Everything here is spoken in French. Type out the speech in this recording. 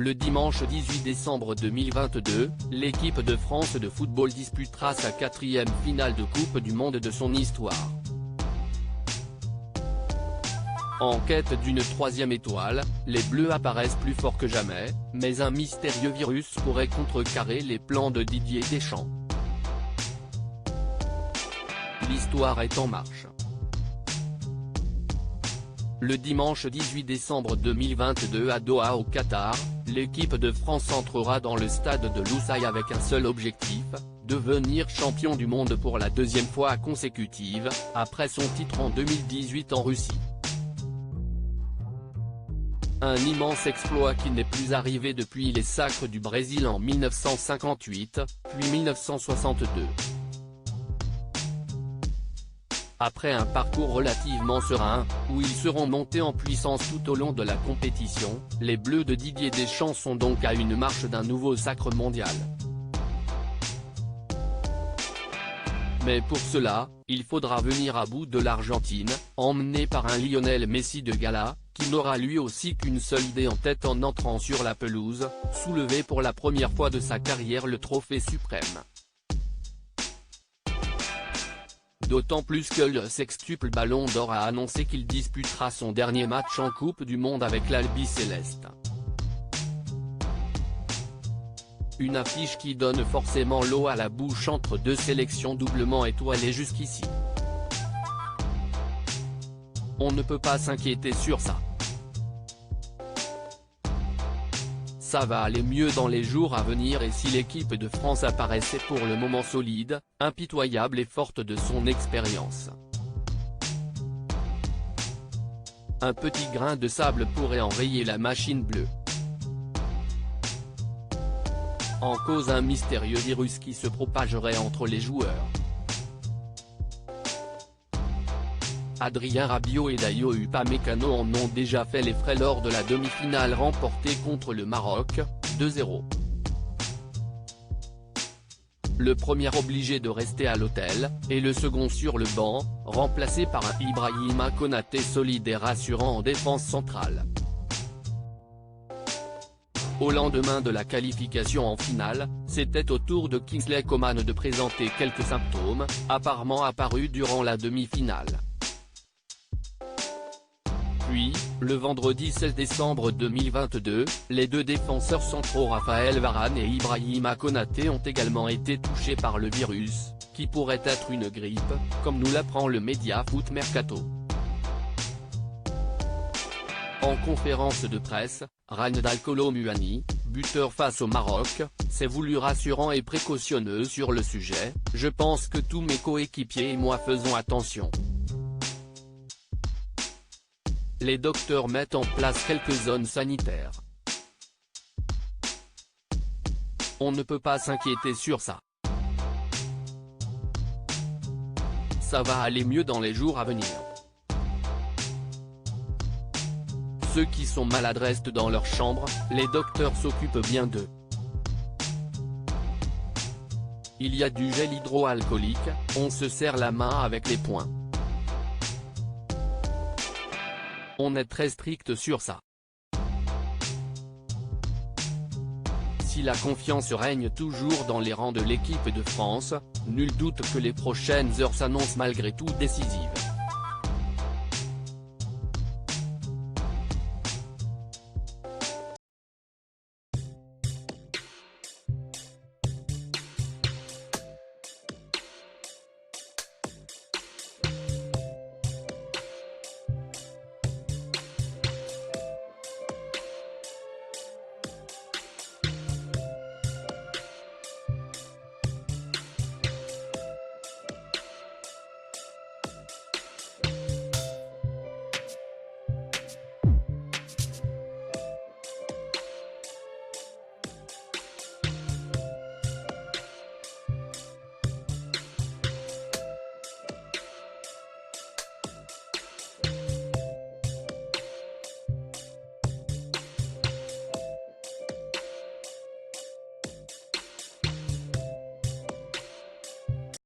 Le dimanche 18 décembre 2022, l'équipe de France de football disputera sa 4e finale de Coupe du Monde de son histoire. En quête d'une 3e étoile, les Bleus apparaissent plus forts que jamais, mais un mystérieux virus pourrait contrecarrer les plans de Didier Deschamps. L'histoire est en marche. Le dimanche 18 décembre 2022 à Doha au Qatar, l'équipe de France entrera dans le stade de Lusail avec un seul objectif, devenir champion du monde pour la 2e fois consécutive, après son titre en 2018 en Russie. Un immense exploit qui n'est plus arrivé depuis les sacres du Brésil en 1958, puis 1962. Après un parcours relativement serein, où ils seront montés en puissance tout au long de la compétition, les Bleus de Didier Deschamps sont donc à une marche d'un nouveau sacre mondial. Mais pour cela, il faudra venir à bout de l'Argentine, emmené par un Lionel Messi de gala, qui n'aura lui aussi qu'une seule idée en tête en entrant sur la pelouse, soulever pour la première fois de sa carrière le trophée suprême. D'autant plus que le sextuple Ballon d'Or a annoncé qu'il disputera son dernier match en Coupe du Monde avec l'Albi-Céleste. Une affiche qui donne forcément l'eau à la bouche entre deux sélections doublement étoilées jusqu'ici. On ne peut pas s'inquiéter sur ça. Ça va aller mieux dans les jours à venir et si l'équipe de France apparaissait pour le moment solide, impitoyable et forte de son expérience. Un petit grain de sable pourrait enrayer la machine bleue. En cause un mystérieux virus qui se propagerait entre les joueurs. Adrien Rabiot et Dayo Upamecano en ont déjà fait les frais lors de la demi-finale remportée contre le Maroc, 2-0. Le premier obligé de rester à l'hôtel, et le second sur le banc, remplacé par un Ibrahima Konaté solide et rassurant en défense centrale. Au lendemain de la qualification en finale, c'était au tour de Kingsley Coman de présenter quelques symptômes, apparemment apparus durant la demi-finale. Puis, le vendredi 16 décembre 2022, les deux défenseurs centraux Raphaël Varane et Ibrahima Konaté ont également été touchés par le virus, qui pourrait être une grippe, comme nous l'apprend le média Foot Mercato. En conférence de presse, Randal Kolo Muani, buteur face au Maroc, s'est voulu rassurant et précautionneux sur le sujet. « Je pense que tous mes coéquipiers et moi faisons attention. Les docteurs mettent en place quelques zones sanitaires. On ne peut pas s'inquiéter sur ça. Ça va aller mieux dans les jours à venir. Ceux qui sont malades restent dans leur chambre, les docteurs s'occupent bien d'eux. Il y a du gel hydroalcoolique, on se serre la main avec les poings. On est très strict sur ça. Si la confiance règne toujours dans les rangs de l'équipe de France, nul doute que les prochaines heures s'annoncent malgré tout décisives.